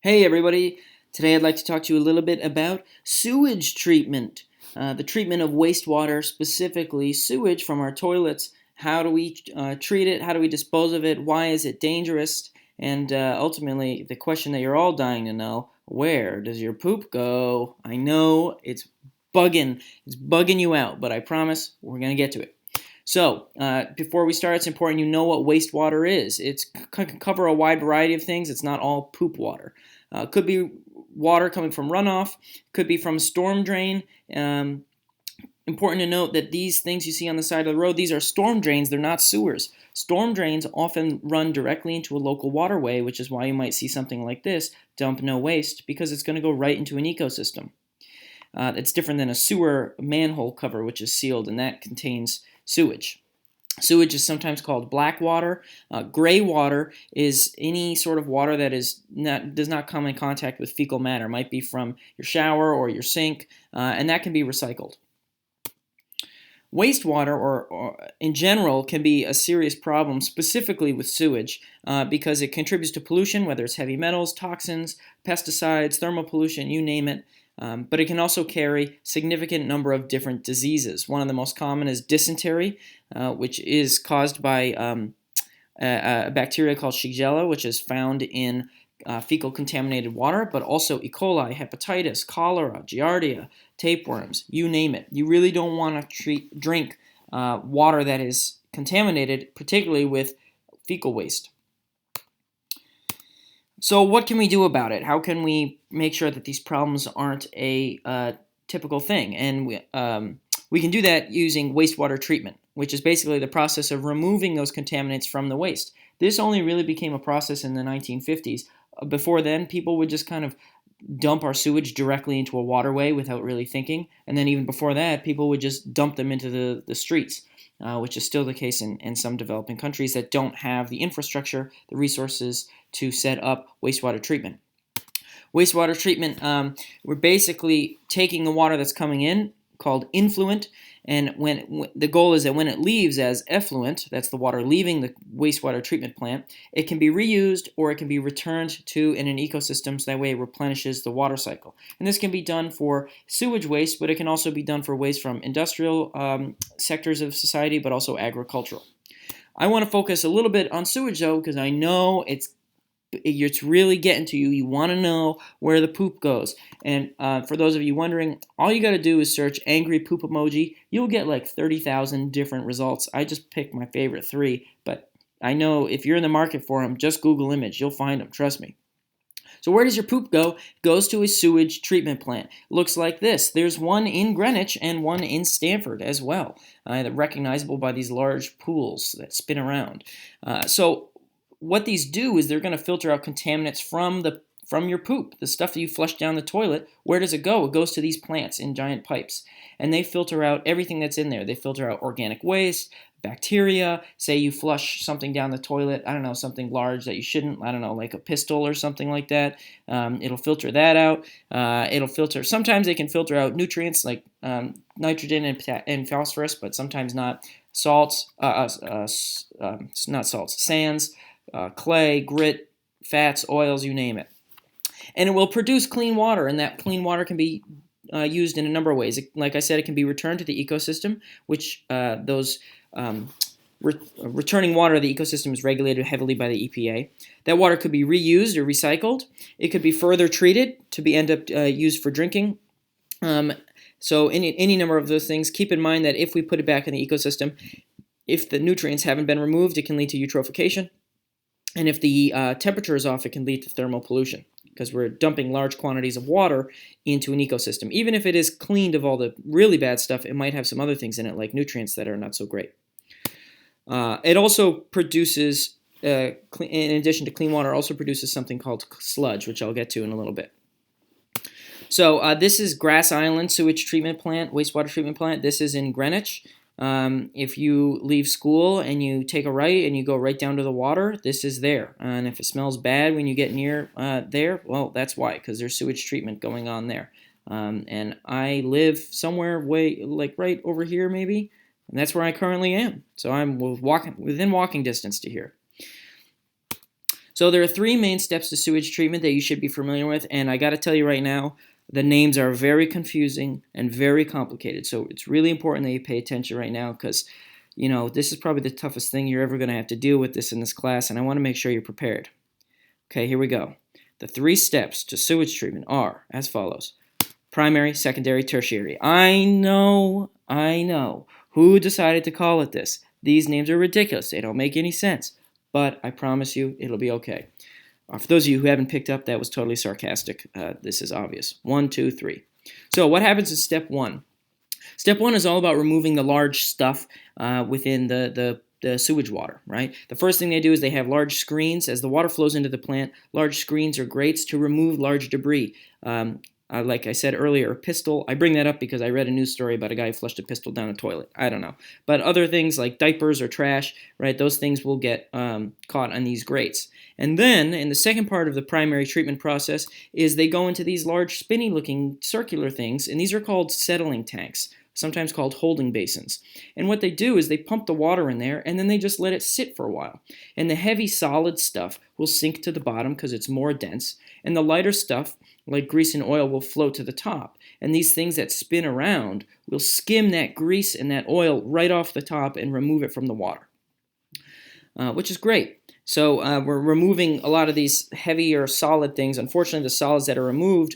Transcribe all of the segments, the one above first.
Hey everybody, today I'd like to talk to you a little bit about sewage treatment, the treatment of wastewater, specifically sewage from our toilets. How do we treat it? How do we dispose of it? Why is it dangerous? And ultimately, the question that you're all dying to know, where does your poop go? I know it's bugging you out, but I promise we're going to get to it. So, before we start, it's important you know what wastewater is. It can cover a wide variety of things. It's not all poop water. Could be water coming from runoff, could be from a storm drain. Important to note that these things you see on the side of the road, these are storm drains, they're not sewers. Storm drains often run directly into a local waterway, which is why you might see something like this, dump no waste, because it's going to go right into an ecosystem. It's different than a sewer manhole cover, which is sealed, and that contains sewage. Sewage is sometimes called black water. Gray water is any sort of water that does not come in contact with fecal matter. It might be from your shower or your sink, and that can be recycled. Wastewater, or in general, can be a serious problem, specifically with sewage, because it contributes to pollution, whether it's heavy metals, toxins, pesticides, thermal pollution, you name it. But it can also carry significant number of different diseases. One of the most common is dysentery, which is caused by a bacteria called Shigella, which is found in fecal contaminated water, but also E. coli, hepatitis, cholera, giardia, tapeworms, you name it. You really don't want to drink water that is contaminated, particularly with fecal waste. So what can we do about it? How can we make sure that these problems aren't a typical thing? And we can do that using wastewater treatment, which is basically the process of removing those contaminants from the waste. This only really became a process in the 1950s. Before then, people would just kind of dump our sewage directly into a waterway without really thinking. And then even before that, people would just dump them into the streets, which is still the case in some developing countries that don't have the infrastructure, the resources to set up wastewater treatment. Wastewater treatment, we're basically taking the water that's coming in, called influent, and when the goal is that when it leaves as effluent, that's the water leaving the wastewater treatment plant, it can be reused or it can be returned to in an ecosystem, so that way it replenishes the water cycle. And this can be done for sewage waste, but it can also be done for waste from industrial sectors of society, but also agricultural. I want to focus a little bit on sewage though, because I know it's really getting to you. You want to know where the poop goes. And for those of you wondering, all you got to do is search angry poop emoji. You'll get like 30,000 different results. I just picked my favorite 3, but I know if you're in the market for them, just Google image. You'll find them, trust me. So where does your poop go? It goes to a sewage treatment plant. Looks like this. There's one in Greenwich and one in Stamford as well. They're recognizable by these large pools that spin around. So what these do is they're going to filter out contaminants from your poop, the stuff that you flush down the toilet. Where does it go? It goes to these plants in giant pipes, and they filter out everything that's in there. They filter out organic waste, bacteria. Say you flush something down the toilet, I don't know, something large that you shouldn't, I don't know, like a pistol or something like that. It'll filter that out. Sometimes they can filter out nutrients like nitrogen and phosphorus, but sometimes not. Salts, not salts, sands, clay, grit, fats, oils, you name it. And it will produce clean water, and that clean water can be used in a number of ways. Like I said, it can be returned to the ecosystem, which returning water to the ecosystem is regulated heavily by the EPA. That water could be reused or recycled. It could be further treated to end up used for drinking. So any number of those things. Keep in mind that if we put it back in the ecosystem, if the nutrients haven't been removed, it can lead to eutrophication. And if the temperature is off, it can lead to thermal pollution, because we're dumping large quantities of water into an ecosystem. Even if it is cleaned of all the really bad stuff, it might have some other things in it, like nutrients that are not so great. It also produces, in addition to clean water, also produces something called sludge, which I'll get to in a little bit. So this is Grass Island Sewage Treatment Plant, wastewater treatment plant. This is in Greenwich. If you leave school and you take a right and you go right down to the water, this is there. And if it smells bad when you get near there, well, that's why, because there's sewage treatment going on there. And I live somewhere right over here maybe, and that's where I currently am. So I'm within walking distance to here. So there are three main steps to sewage treatment that you should be familiar with, and I got to tell you right now, the names are very confusing and very complicated. So it's really important that you pay attention right now because, this is probably the toughest thing you're ever going to have to deal with this in this class, and I want to make sure you're prepared. Okay, here we go. The three steps to sewage treatment are as follows. Primary, secondary, tertiary. I know. Who decided to call it this? These names are ridiculous. They don't make any sense. But I promise you, it'll be okay. For those of you who haven't picked up, that was totally sarcastic. This is obvious. 1, 2, 3. So what happens in step 1? Step 1 is all about removing the large stuff within the sewage water, right? The first thing they do is they have large screens. As the water flows into the plant, large screens or grates to remove large debris. Like I said earlier, a pistol. I bring that up because I read a news story about a guy who flushed a pistol down a toilet. I don't know. But other things like diapers or trash, right, those things will get caught on these grates. And then, in the second part of the primary treatment process, is they go into these large spinny-looking circular things, and these are called settling tanks, sometimes called holding basins. And what they do is they pump the water in there, and then they just let it sit for a while. And the heavy solid stuff will sink to the bottom because it's more dense, and the lighter stuff, like grease and oil, will float to the top. And these things that spin around will skim that grease and that oil right off the top and remove it from the water, which is great. So we're removing a lot of these heavier solid things. Unfortunately, the solids that are removed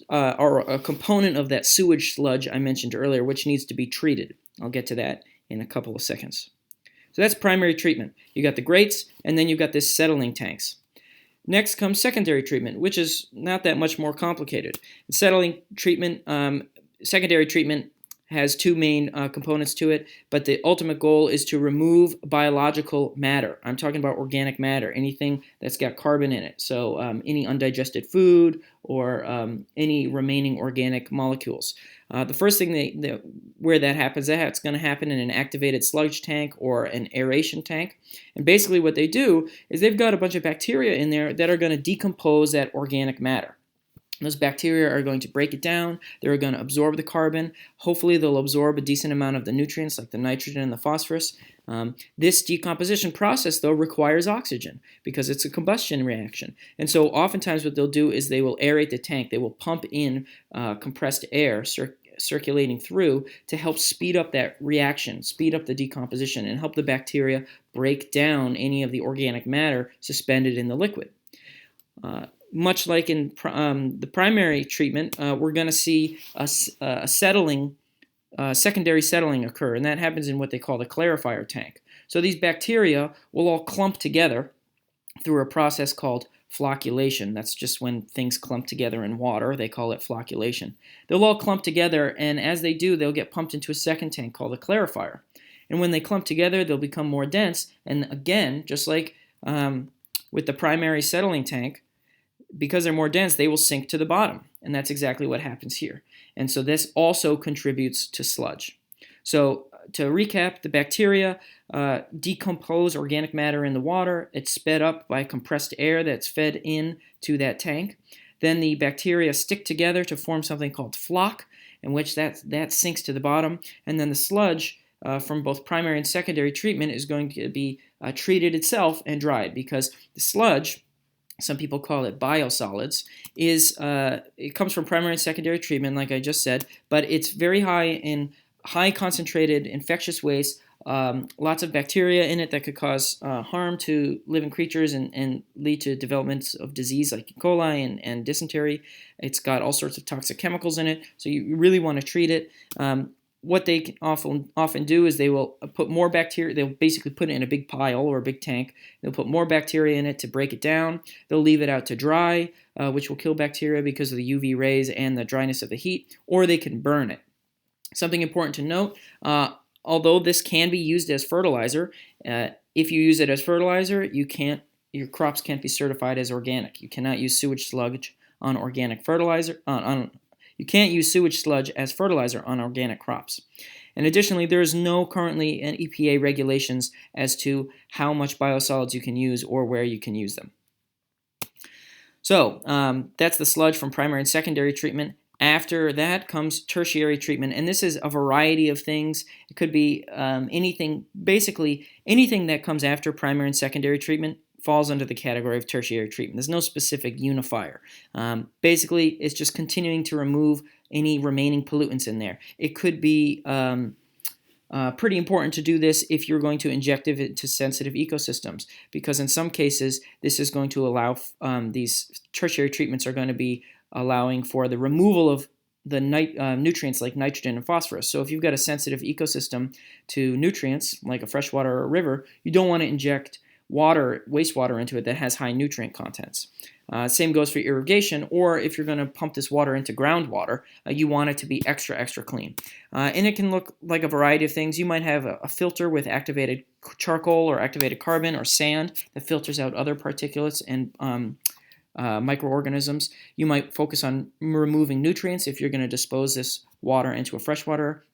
are a component of that sewage sludge I mentioned earlier, which needs to be treated. I'll get to that in a couple of seconds. So that's primary treatment. You got the grates, and then you've got this settling tanks. Next comes secondary treatment, which is not that much more complicated. Settling treatment, secondary treatment has two main components to it, but the ultimate goal is to remove biological matter. I'm talking about organic matter, anything that's got carbon in it. So any undigested food or any remaining organic molecules. The first thing where that happens, that's going to happen in an activated sludge tank or an aeration tank. And basically what they do is they've got a bunch of bacteria in there that are going to decompose that organic matter. Those bacteria are going to break it down. They're going to absorb the carbon. Hopefully, they'll absorb a decent amount of the nutrients like the nitrogen and the phosphorus. This decomposition process, though, requires oxygen because it's a combustion reaction. And so oftentimes what they'll do is they will aerate the tank. They will pump in compressed air circulating through to help speed up that reaction, speed up the decomposition, and help the bacteria break down any of the organic matter suspended in the liquid. Much like in the primary treatment, we're going to see a secondary settling occur, and that happens in what they call the clarifier tank. So these bacteria will all clump together through a process called flocculation. That's just when things clump together in water. They call it flocculation. They'll all clump together, and as they do, they'll get pumped into a second tank called a clarifier. And when they clump together, they'll become more dense, and again, just like with the primary settling tank, because they're more dense, they will sink to the bottom. And that's exactly what happens here. And so this also contributes to sludge. So to recap, the bacteria decompose organic matter in the water. It's sped up by compressed air that's fed in to that tank. Then the bacteria stick together to form something called floc, in which that sinks to the bottom. And then the sludge from both primary and secondary treatment is going to be treated itself and dried, because the sludge, some people call it biosolids, it comes from primary and secondary treatment, like I just said, but it's very high in high concentrated infectious waste, lots of bacteria in it that could cause harm to living creatures and lead to developments of disease like E. coli and dysentery. It's got all sorts of toxic chemicals in it, so you really want to treat it. What they often do is they will put more bacteria. They'll basically put it in a big pile or a big tank. They'll put more bacteria in it to break it down. They'll leave it out to dry, which will kill bacteria because of the UV rays and the dryness of the heat, or they can burn it. Something important to note, although this can be used as fertilizer, if you use it as fertilizer, your crops can't be certified as organic. You cannot use sewage sludge on organic fertilizer, You can't use sewage sludge as fertilizer on organic crops. And additionally, there is no currently an EPA regulations as to how much biosolids you can use or where you can use them. So that's the sludge from primary and secondary treatment. After that comes tertiary treatment, and this is a variety of things. It could be anything, basically anything that comes after primary and secondary treatment. falls under the category of tertiary treatment. There's no specific unifier. Basically, it's just continuing to remove any remaining pollutants in there. It could be pretty important to do this if you're going to inject it into sensitive ecosystems, because in some cases this is going to allow these tertiary treatments are going to be allowing for the removal of the nutrients like nitrogen and phosphorus. So if you've got a sensitive ecosystem to nutrients like a freshwater or a river, you don't want to inject wastewater into it that has high nutrient contents. Same goes for irrigation, or if you're going to pump this water into groundwater, you want it to be extra clean. And it can look like a variety of things. You might have a filter with activated charcoal or activated carbon or sand that filters out other particulates and microorganisms. You might focus on removing nutrients if you're going to dispose this water into a freshwater.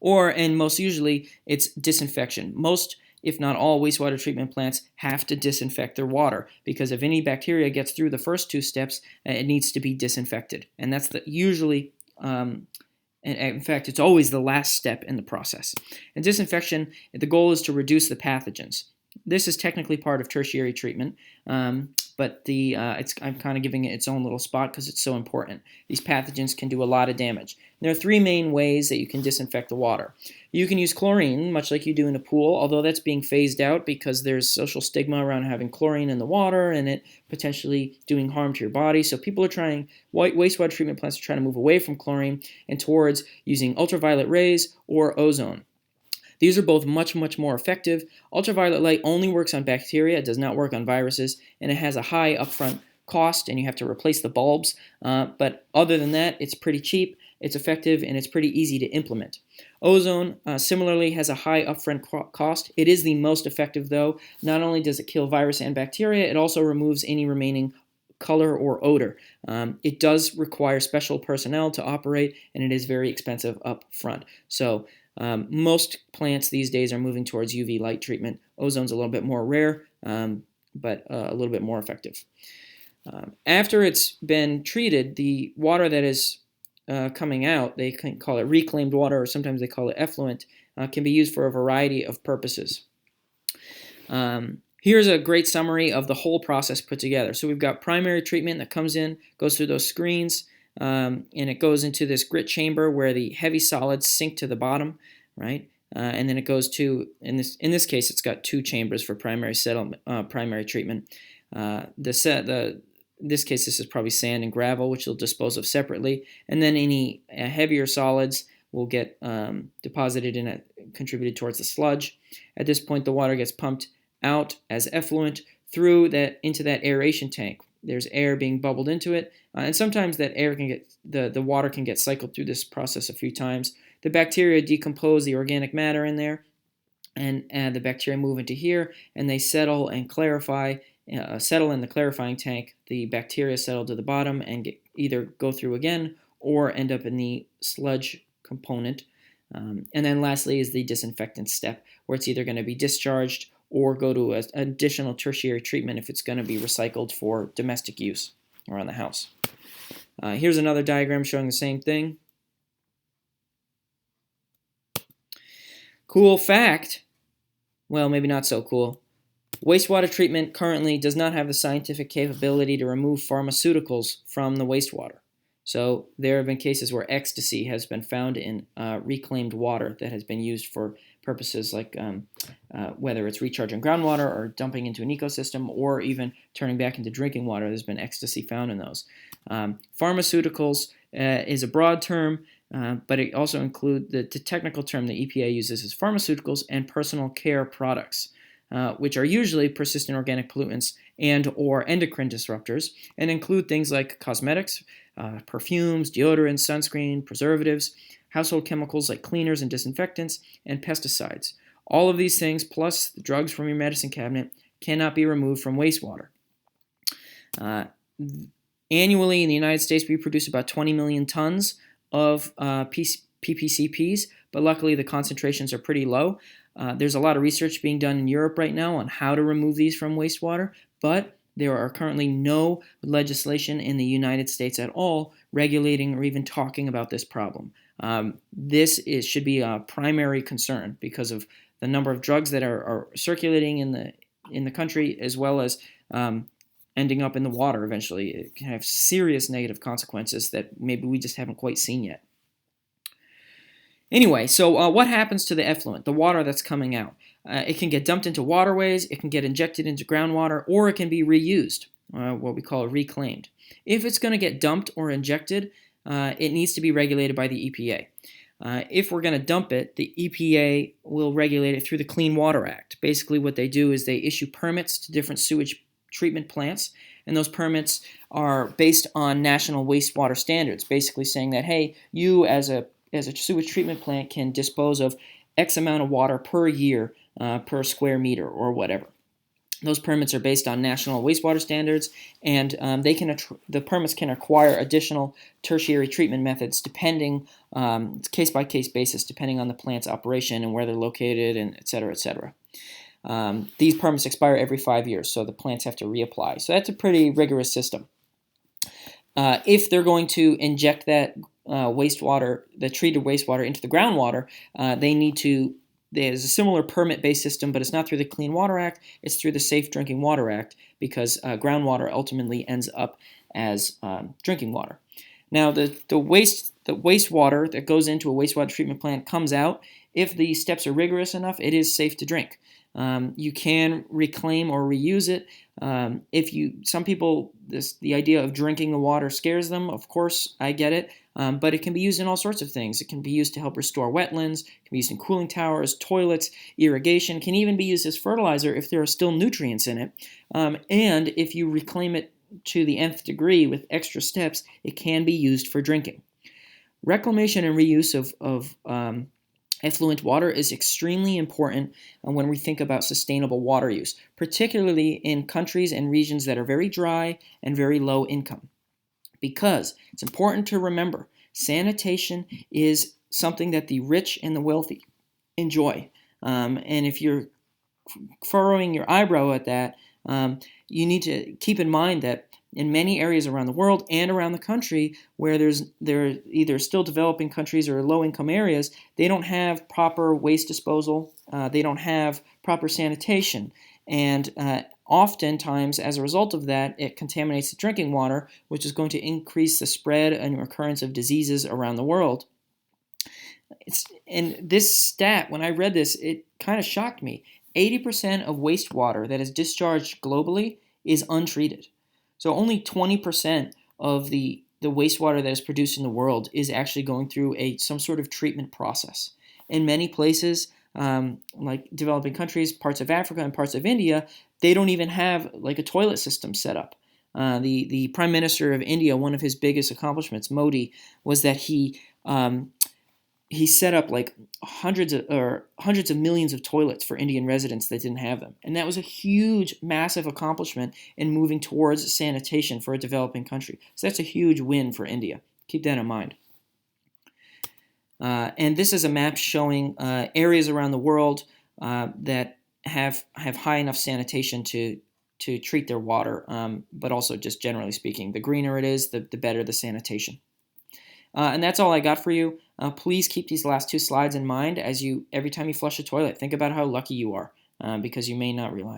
And most usually, it's disinfection. Most, if not all, wastewater treatment plants have to disinfect their water, because if any bacteria gets through the first two steps, it needs to be disinfected. And that's usually, in fact, it's always the last step in the process. And disinfection, the goal is to reduce the pathogens. This is technically part of tertiary treatment, but I'm kind of giving it its own little spot because it's so important. These pathogens can do a lot of damage. There are three main ways that you can disinfect the water. You can use chlorine, much like you do in a pool, although that's being phased out because there's social stigma around having chlorine in the water and it potentially doing harm to your body. So people are wastewater treatment plants are trying to move away from chlorine and towards using ultraviolet rays or ozone. These are both much more effective. Ultraviolet light only works on bacteria. It does not work on viruses, and it has a high upfront cost, and you have to replace the bulbs. But other than that, it's pretty cheap, it's effective, and it's pretty easy to implement. Ozone, similarly, has a high upfront cost. It is the most effective, though. Not only does it kill virus and bacteria, it also removes any remaining color or odor. It does require special personnel to operate, and it is very expensive up front. So most plants these days are moving towards UV light treatment. Ozone's a little bit more rare, but a little bit more effective. After it's been treated, the water that is coming out, they can call it reclaimed water, or sometimes they call it effluent, can be used for a variety of purposes. Here's a great summary of the whole process put together. So we've got primary treatment that comes in, goes through those screens, and it goes into this grit chamber where the heavy solids sink to the bottom, right? And then it goes to, in this case, it's got two chambers for primary treatment. In this case, this is probably sand and gravel, which they'll dispose of separately, and then any heavier solids will get deposited in it, contributed towards the sludge. At this point, the water gets pumped out as effluent into that aeration tank. There's air being bubbled into it, and sometimes that air can get the water can get cycled through this process a few times. The bacteria decompose the organic matter in there, and the bacteria move into here, and they settle and settle in the clarifying tank. The bacteria settle to the bottom and either go through again or end up in the sludge component. And then lastly is the disinfectant step, where it's either going to be discharged or go to an additional tertiary treatment if it's going to be recycled for domestic use around the house. Here's another diagram showing the same thing. Cool fact, well, maybe not so cool. Wastewater treatment currently does not have the scientific capability to remove pharmaceuticals from the wastewater. So there have been cases where ecstasy has been found in reclaimed water that has been used for purposes like whether it's recharging groundwater or dumping into an ecosystem or even turning back into drinking water. There's been ecstasy found in those. Pharmaceuticals is a broad term, but it also includes the technical term the EPA uses is pharmaceuticals and personal care products, which are usually persistent organic pollutants and or endocrine disruptors, and include things like cosmetics, perfumes, deodorants, sunscreen, preservatives, household chemicals like cleaners and disinfectants, and pesticides. All of these things, plus the drugs from your medicine cabinet, cannot be removed from wastewater. Annually in the United States, we produce about 20 million tons of PPCPs, but luckily the concentrations are pretty low. There's a lot of research being done in Europe right now on how to remove these from wastewater, but there are currently no legislation in the United States at all regulating or even talking about this problem. This should be a primary concern because of the number of drugs that are circulating in the in the country, as well as ending up in the water eventually. It can have serious negative consequences that maybe we just haven't quite seen yet. Anyway, so what happens to the effluent, the water that's coming out? It can get dumped into waterways, it can get injected into groundwater, or it can be reused, what we call reclaimed. If it's going to get dumped or injected, it needs to be regulated by the EPA. If we're going to dump it, the EPA will regulate it through the Clean Water Act. Basically what they do is they issue permits to different sewage treatment plants, and those permits are based on national wastewater standards, basically saying that, hey, you as a sewage treatment plant can dispose of X amount of water per year per square meter or whatever. Those permits are based on national wastewater standards, and the permits can acquire additional tertiary treatment methods depending, case-by-case basis, depending on the plant's operation and where they're located, and et cetera, et cetera. These permits expire every 5 years, so the plants have to reapply. So that's a pretty rigorous system. If they're going to inject that wastewater, the treated wastewater, into the groundwater, there's a similar permit-based system, but it's not through the Clean Water Act, it's through the Safe Drinking Water Act, because groundwater ultimately ends up as drinking water. Now, the wastewater that goes into a wastewater treatment plant comes out. If the steps are rigorous enough, it is safe to drink. You can reclaim or reuse it. Some people, the idea of drinking the water scares them. Of course, I get it. But it can be used in all sorts of things. It can be used to help restore wetlands. It can be used in cooling towers, toilets, irrigation. It can even be used as fertilizer if there are still nutrients in it. And if you reclaim it to the nth degree with extra steps, it can be used for drinking. Reclamation and reuse of effluent water is extremely important when we think about sustainable water use, particularly in countries and regions that are very dry and very low income. Because it's important to remember, sanitation is something that the rich and the wealthy enjoy. And if you're furrowing your eyebrow at that, you need to keep in mind that in many areas around the world and around the country where they're either still developing countries or low-income areas, they don't have proper waste disposal, they don't have proper sanitation, and oftentimes, as a result of that, it contaminates the drinking water, which is going to increase the spread and recurrence of diseases around the world. And this stat, when I read this, it kind of shocked me. 80% of wastewater that is discharged globally is untreated. So only 20% of the wastewater that is produced in the world is actually going through some sort of treatment process. In many places, like developing countries, parts of Africa and parts of India, they don't even have like a toilet system set up. The Prime Minister of India, one of his biggest accomplishments, Modi, was that he set up like hundreds of millions of toilets for Indian residents that didn't have them. And that was a huge, massive accomplishment in moving towards sanitation for a developing country. So that's a huge win for India. Keep that in mind. And this is a map showing areas around the world that have high enough sanitation to treat their water, but also just generally speaking, the greener it is, the better the sanitation. And that's all I got for you. Please keep these last two slides in mind every time you flush a toilet. Think about how lucky you are, because you may not realize.